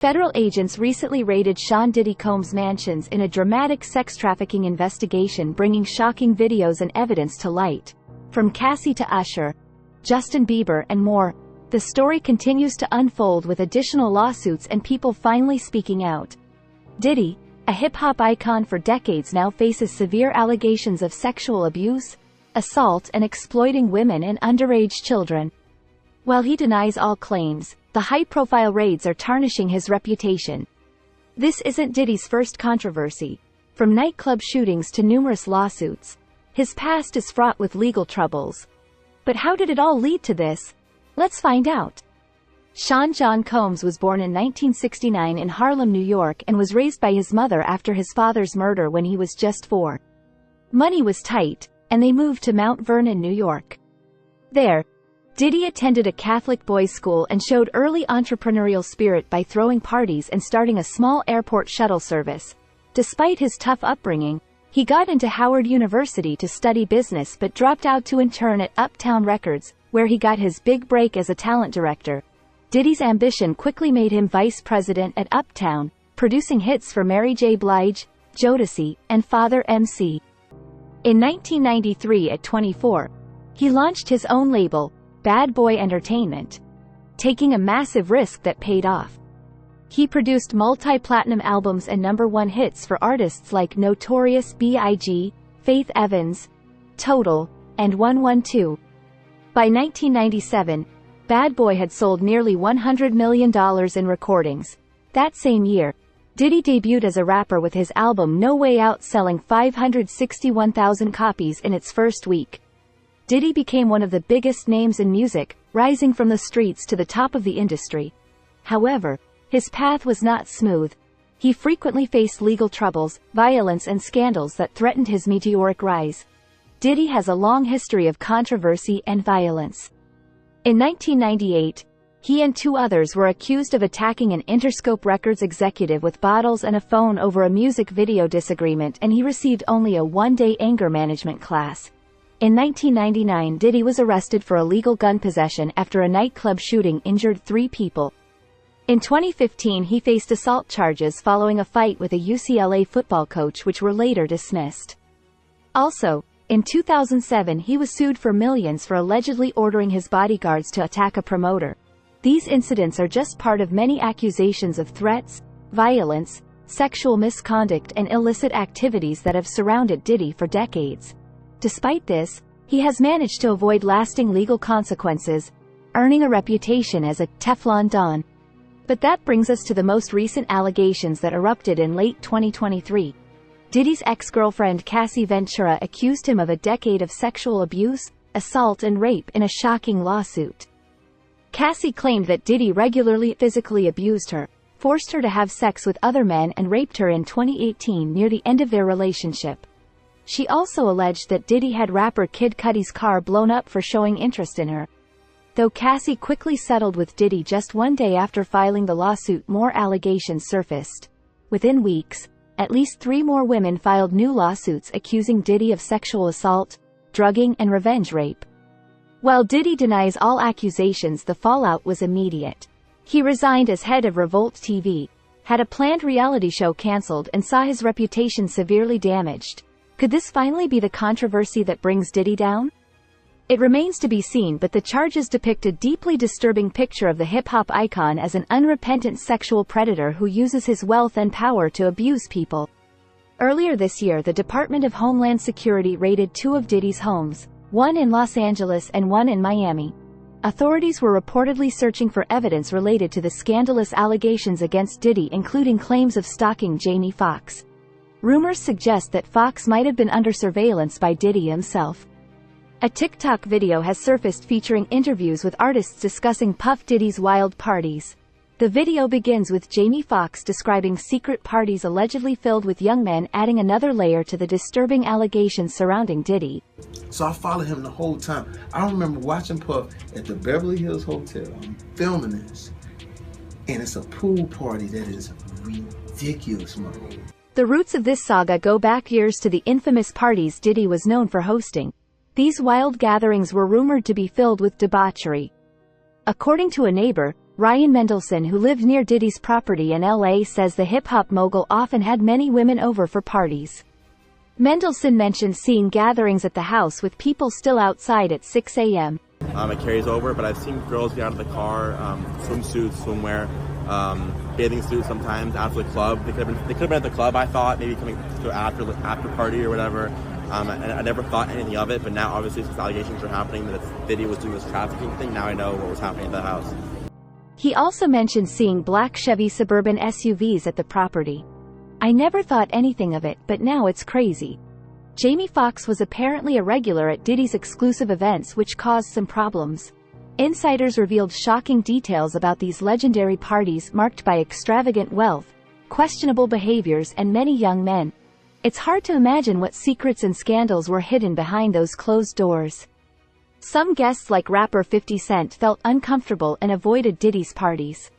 Federal agents recently raided Sean Diddy Combs' mansions in a dramatic sex trafficking investigation, bringing shocking videos and evidence to light. From Cassie to Usher, Justin Bieber, and more, the story continues to unfold with additional lawsuits and people finally speaking out. Diddy, a hip-hop icon for decades now, faces severe allegations of sexual abuse, assault, and exploiting women and underage children. While he denies all claims, the high-profile raids are tarnishing his reputation. This isn't Diddy's first controversy. From nightclub shootings to numerous lawsuits, his past is fraught with legal troubles. But how did it all lead to this? Let's find out. Sean John Combs was born in 1969 in Harlem, New York, and was raised by his mother after his father's murder when he was just 4. Money was tight, and they moved to Mount Vernon, New York. There, Diddy attended a Catholic boys' school and showed early entrepreneurial spirit by throwing parties and starting a small airport shuttle service. Despite his tough upbringing, he got into Howard University to study business but dropped out to intern at Uptown Records, where he got his big break as a talent director. Diddy's ambition quickly made him vice president at Uptown, producing hits for Mary J. Blige, Jodeci, and Father MC. In 1993, at 24, he launched his own label, Bad Boy Entertainment, taking a massive risk that paid off. He produced multi-platinum albums and #1 hits for artists like Notorious B.I.G., Faith Evans, Total, and 112. By 1997, Bad Boy had sold nearly $100 million in recordings. That same year, Diddy debuted as a rapper with his album No Way Out, selling 561,000 copies in its first week. Diddy became one of the biggest names in music, rising from the streets to the top of the industry. However, his path was not smooth. He frequently faced legal troubles, violence, and scandals that threatened his meteoric rise. Diddy has a long history of controversy and violence. In 1998, he and 2 others were accused of attacking an Interscope Records executive with bottles and a phone over a music video disagreement, and he received only a 1-day anger management class. In 1999, Diddy was arrested for illegal gun possession after a nightclub shooting injured 3 people. In 2015, he faced assault charges following a fight with a UCLA football coach, which were later dismissed. Also, in 2007, he was sued for millions for allegedly ordering his bodyguards to attack a promoter. These incidents are just part of many accusations of threats, violence, sexual misconduct, and illicit activities that have surrounded Diddy for decades. Despite this, he has managed to avoid lasting legal consequences, earning a reputation as a Teflon Don. But that brings us to the most recent allegations that erupted in late 2023. Diddy's ex-girlfriend Cassie Ventura accused him of a decade of sexual abuse, assault, and rape in a shocking lawsuit. Cassie claimed that Diddy regularly physically abused her, forced her to have sex with other men, and raped her in 2018 near the end of their relationship. She also alleged that Diddy had rapper Kid Cudi's car blown up for showing interest in her. Though Cassie quickly settled with Diddy just 1 day after filing the lawsuit, more allegations surfaced. Within weeks, at least 3 more women filed new lawsuits accusing Diddy of sexual assault, drugging, and revenge rape. While Diddy denies all accusations, the fallout was immediate. He resigned as head of Revolt TV, had a planned reality show canceled, and saw his reputation severely damaged. Could this finally be the controversy that brings Diddy down? It remains to be seen, but the charges depict a deeply disturbing picture of the hip-hop icon as an unrepentant sexual predator who uses his wealth and power to abuse people. Earlier this year, the Department of Homeland Security raided 2 of Diddy's homes, one in Los Angeles and one in Miami. Authorities were reportedly searching for evidence related to the scandalous allegations against Diddy, including claims of stalking Jamie Foxx. Rumors suggest that Foxx might have been under surveillance by Diddy himself. A TikTok video has surfaced featuring interviews with artists discussing Puff Diddy's wild parties. The video begins with Jamie Foxx describing secret parties allegedly filled with young men, adding another layer to the disturbing allegations surrounding Diddy. So I followed him the whole time. I remember watching Puff at the Beverly Hills Hotel. I'm filming this, and it's a pool party that is ridiculous, man. The roots of this saga go back years to the infamous parties Diddy was known for hosting. These wild gatherings were rumored to be filled with debauchery. According to a neighbor, Ryan Mendelsohn, who lived near Diddy's property in LA, says the hip-hop mogul often had many women over for parties. Mendelsohn mentioned seeing gatherings at the house with people still outside at 6 a.m. It carries over, but I've seen girls get out of the car, swimsuits, swimwear, bathing suits sometimes after the club. They could have been at the club, I thought, maybe coming to after party or whatever. And I never thought anything of it, but now obviously since allegations are happening that Diddy was doing this trafficking thing, now I know what was happening at the house. He also mentioned seeing black Chevy Suburban SUVs at the property. I never thought anything of it, but now it's crazy. Jamie Foxx was apparently a regular at Diddy's exclusive events, which caused some problems. Insiders revealed shocking details about these legendary parties marked by extravagant wealth, questionable behaviors, and many young men. It's hard to imagine what secrets and scandals were hidden behind those closed doors. Some guests like rapper 50 Cent felt uncomfortable and avoided Diddy's parties.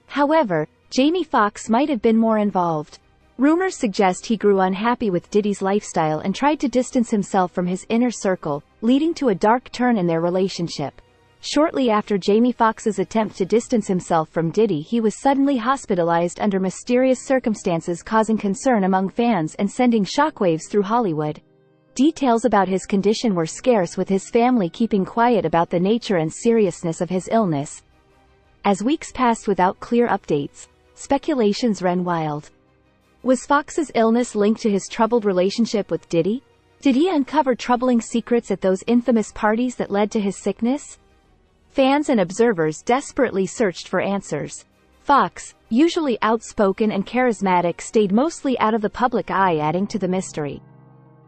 However, Jamie Foxx might have been more involved. Rumors suggest he grew unhappy with Diddy's lifestyle and tried to distance himself from his inner circle, leading to a dark turn in their relationship. Shortly after Jamie Foxx's attempt to distance himself from Diddy, he was suddenly hospitalized under mysterious circumstances, causing concern among fans and sending shockwaves through Hollywood. Details about his condition were scarce, with his family keeping quiet about the nature and seriousness of his illness. As weeks passed without clear updates, speculations ran wild. Was Foxx's illness linked to his troubled relationship with Diddy? Did he uncover troubling secrets at those infamous parties that led to his sickness? Fans and observers desperately searched for answers. Foxx, usually outspoken and charismatic, stayed mostly out of the public eye, adding to the mystery.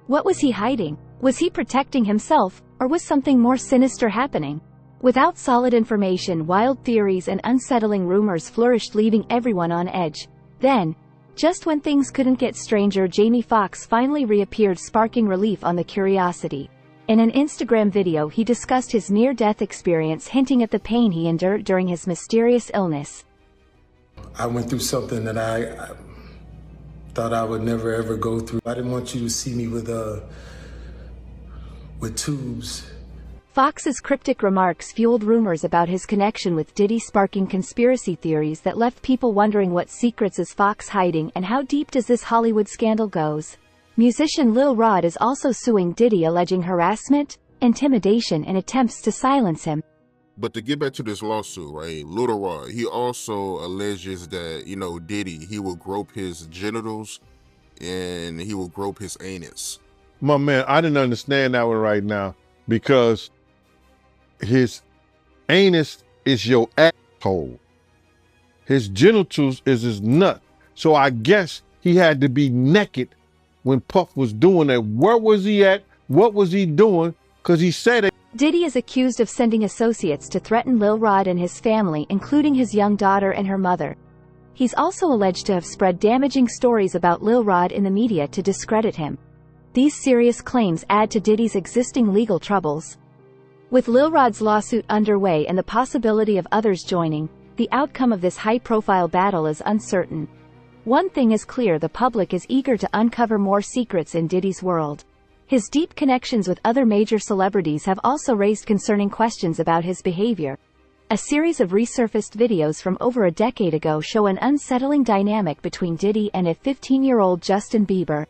What was he hiding? Was he protecting himself, or was something more sinister happening? Without solid information, wild theories and unsettling rumors flourished, leaving everyone on edge. Then, just when things couldn't get stranger, Jamie Foxx finally reappeared, sparking relief on the curiosity. In an Instagram video, he discussed his near-death experience, hinting at the pain he endured during his mysterious illness. I went through something that I thought I would never ever go through. I didn't want you to see me with tubes. Foxx's cryptic remarks fueled rumors about his connection with Diddy, sparking conspiracy theories that left people wondering what secrets is Foxx hiding and how deep does this Hollywood scandal goes. Musician Lil Rod is also suing Diddy, alleging harassment, intimidation, and attempts to silence him. But to get back to this lawsuit, right, Lil Rod, he also alleges that, Diddy, he will grope his genitals and he will grope his anus. My man, I didn't understand that one right now, because his anus is your asshole. His genitals is his nut. So I guess he had to be naked when Puff was doing that. Where was he at? What was he doing? Because he said it. Diddy is accused of sending associates to threaten Lil Rod and his family, including his young daughter and her mother. He's also alleged to have spread damaging stories about Lil Rod in the media to discredit him. These serious claims add to Diddy's existing legal troubles. With Lil Rod's lawsuit underway and the possibility of others joining, the outcome of this high-profile battle is uncertain. One thing is clear: the public is eager to uncover more secrets in Diddy's world. His deep connections with other major celebrities have also raised concerning questions about his behavior. A series of resurfaced videos from over a decade ago show an unsettling dynamic between Diddy and a 15-year-old Justin Bieber.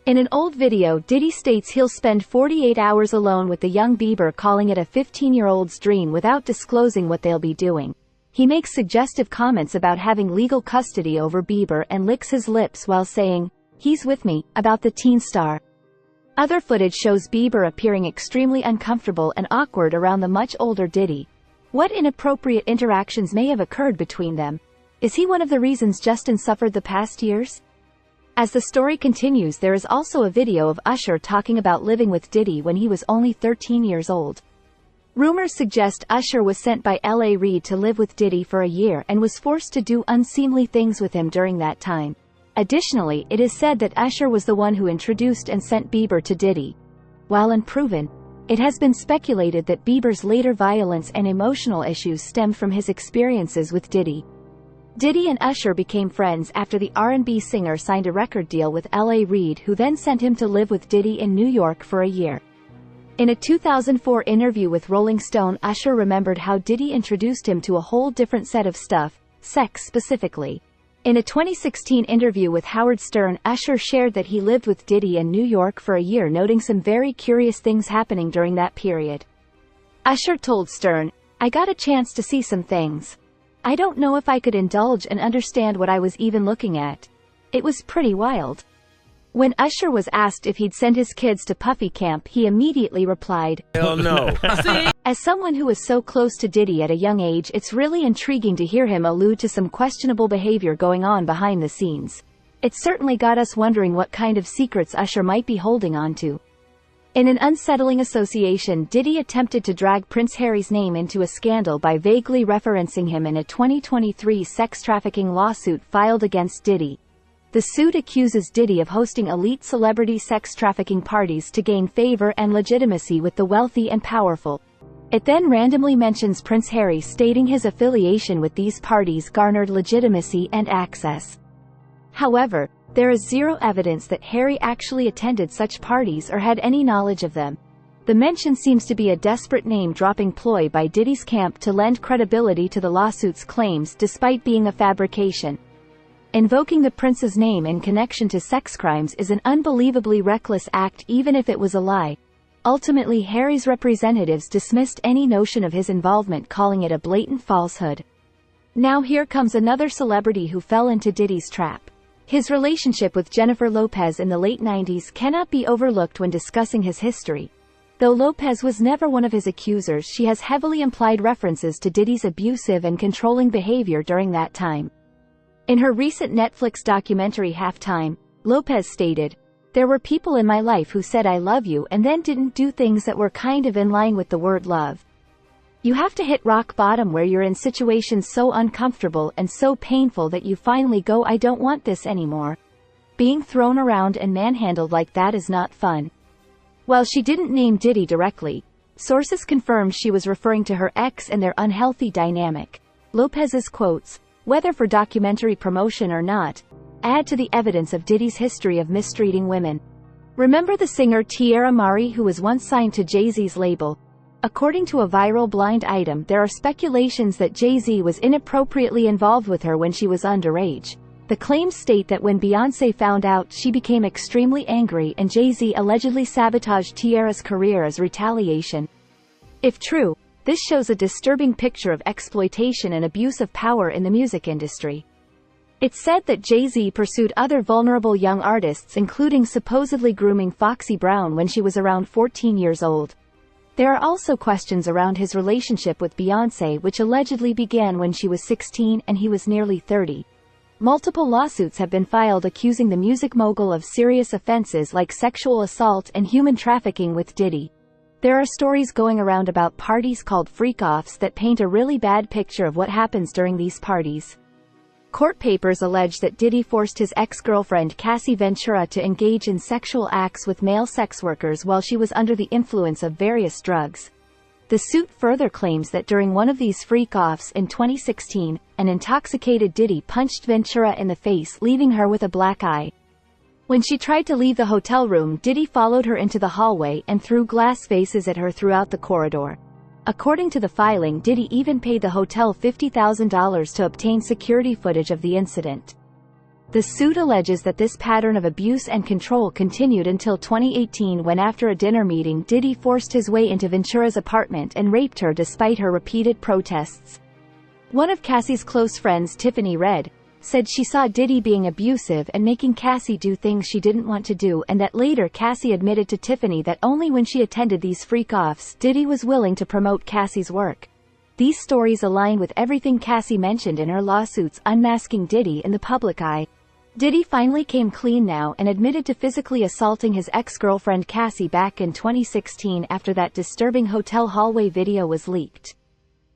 In an old video, Diddy states he'll spend 48 hours alone with the young Bieber, calling it a 15-year-old's dream without disclosing what they'll be doing. He makes suggestive comments about having legal custody over Bieber and licks his lips while saying, "He's with me," about the teen star. Other footage shows Bieber appearing extremely uncomfortable and awkward around the much older Diddy. What inappropriate interactions may have occurred between them? Is he one of the reasons Justin suffered the past years? As the story continues, there is also a video of Usher talking about living with Diddy when he was only 13 years old. Rumors suggest Usher was sent by L.A. Reid to live with Diddy for a year and was forced to do unseemly things with him during that time. Additionally, it is said that Usher was the one who introduced and sent Bieber to Diddy. While unproven, it has been speculated that Bieber's later violence and emotional issues stemmed from his experiences with Diddy. Diddy and Usher became friends after the R&B singer signed a record deal with L.A. Reid, who then sent him to live with Diddy in New York for a year. In a 2004 interview with Rolling Stone, Usher remembered how Diddy introduced him to a whole different set of stuff, sex specifically. In a 2016 interview with Howard Stern, Usher shared that he lived with Diddy in New York for a year, noting some very curious things happening during that period. Usher told Stern, "I got a chance to see some things. I don't know if I could indulge and understand what I was even looking at. It was pretty wild." When Usher was asked if he'd send his kids to Puffy Camp, he immediately replied, Hell no. As someone who was so close to Diddy at a young age, it's really intriguing to hear him allude to some questionable behavior going on behind the scenes. It certainly got us wondering what kind of secrets Usher might be holding on to. In an unsettling association, Diddy attempted to drag Prince Harry's name into a scandal by vaguely referencing him in a 2023 sex trafficking lawsuit filed against Diddy. The suit accuses Diddy of hosting elite celebrity sex trafficking parties to gain favor and legitimacy with the wealthy and powerful. It then randomly mentions Prince Harry, stating his affiliation with these parties garnered legitimacy and access. However, there is zero evidence that Harry actually attended such parties or had any knowledge of them. The mention seems to be a desperate name-dropping ploy by Diddy's camp to lend credibility to the lawsuit's claims despite being a fabrication. Invoking the prince's name in connection to sex crimes is an unbelievably reckless act, even if it was a lie. Ultimately, Harry's representatives dismissed any notion of his involvement, calling it a blatant falsehood. Now here comes another celebrity who fell into Diddy's trap. His relationship with Jennifer Lopez in the late 90s cannot be overlooked when discussing his history. Though Lopez was never one of his accusers, she has heavily implied references to Diddy's abusive and controlling behavior during that time. In her recent Netflix documentary Halftime, Lopez stated, "There were people in my life who said I love you and then didn't do things that were kind of in line with the word love. You have to hit rock bottom where you're in situations so uncomfortable and so painful that you finally go, I don't want this anymore. Being thrown around and manhandled like that is not fun." While she didn't name Diddy directly, sources confirmed she was referring to her ex and their unhealthy dynamic. Lopez's quotes, whether for documentary promotion or not, add to the evidence of Diddy's history of mistreating women. Remember the singer Tierra Mari, who was once signed to Jay-Z's label? According to a viral blind item, there are speculations that Jay-Z was inappropriately involved with her when she was underage. The claims state that when Beyoncé found out, she became extremely angry and Jay-Z allegedly sabotaged Tierra's career as retaliation. If true, this shows a disturbing picture of exploitation and abuse of power in the music industry. It's said that Jay-Z pursued other vulnerable young artists, including supposedly grooming Foxy Brown when she was around 14 years old. There are also questions around his relationship with Beyoncé, which allegedly began when she was 16 and he was nearly 30. Multiple lawsuits have been filed accusing the music mogul of serious offenses like sexual assault and human trafficking with Diddy. There are stories going around about parties called freak-offs that paint a really bad picture of what happens during these parties. Court papers allege that Diddy forced his ex-girlfriend Cassie Ventura to engage in sexual acts with male sex workers while she was under the influence of various drugs. The suit further claims that during one of these freak-offs in 2016, an intoxicated Diddy punched Ventura in the face, leaving her with a black eye. When she tried to leave the hotel room, Diddy followed her into the hallway and threw glass vases at her throughout the corridor. According to the filing, Diddy even paid the hotel $50,000 to obtain security footage of the incident. The suit alleges that this pattern of abuse and control continued until 2018, when after a dinner meeting, Diddy forced his way into Ventura's apartment and raped her despite her repeated protests. One of Cassie's close friends, Tiffany Red, said she saw Diddy being abusive and making Cassie do things she didn't want to do, and that later Cassie admitted to Tiffany that only when she attended these freak-offs, Diddy was willing to promote Cassie's work. These stories align with everything Cassie mentioned in her lawsuits unmasking Diddy in the public eye. Diddy finally came clean now and admitted to physically assaulting his ex-girlfriend Cassie back in 2016 after that disturbing hotel hallway video was leaked.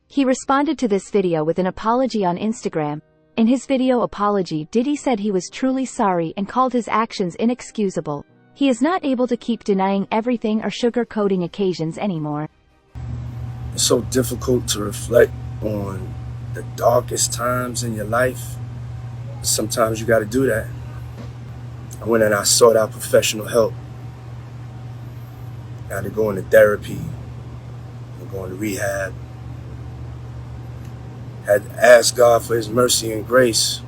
He responded to this video with an apology on Instagram. In his video apology, Diddy said he was truly sorry and called his actions inexcusable. He is not able to keep denying everything or sugarcoating occasions anymore. It's so difficult to reflect on the darkest times in your life. Sometimes you got to do that. I went and I sought out professional help. I had to go into therapy, and going to rehab. Had to ask God for his mercy and grace.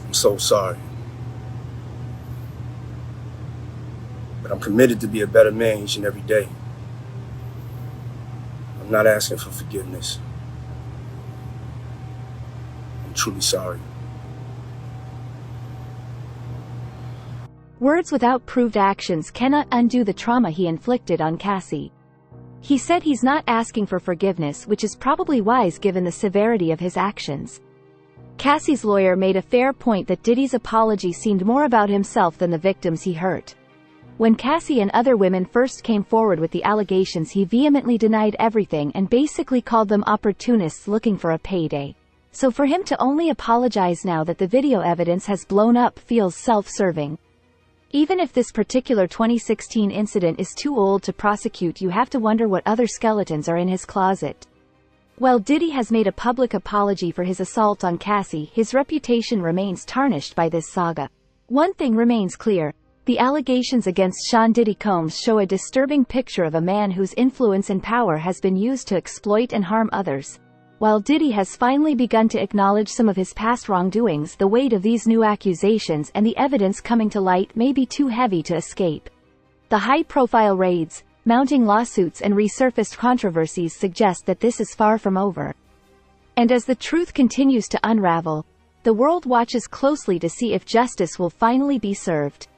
I'm so sorry. But I'm committed to be a better man each and every day. I'm not asking for forgiveness. I'm truly sorry. Words without proved actions cannot undo the trauma he inflicted on Cassie. He said he's not asking for forgiveness, which is probably wise given the severity of his actions. Cassie's lawyer made a fair point that Diddy's apology seemed more about himself than the victims he hurt. When Cassie and other women first came forward with the allegations, he vehemently denied everything and basically called them opportunists looking for a payday. So for him to only apologize now that the video evidence has blown up feels self-serving. Even if this particular 2016 incident is too old to prosecute, you have to wonder what other skeletons are in his closet. While Diddy has made a public apology for his assault on Cassie, his reputation remains tarnished by this saga. One thing remains clear: the allegations against Sean Diddy Combs show a disturbing picture of a man whose influence and power has been used to exploit and harm others. While Diddy has finally begun to acknowledge some of his past wrongdoings, the weight of these new accusations and the evidence coming to light may be too heavy to escape. The high-profile raids, mounting lawsuits and resurfaced controversies suggest that this is far from over. And as the truth continues to unravel, the world watches closely to see if justice will finally be served.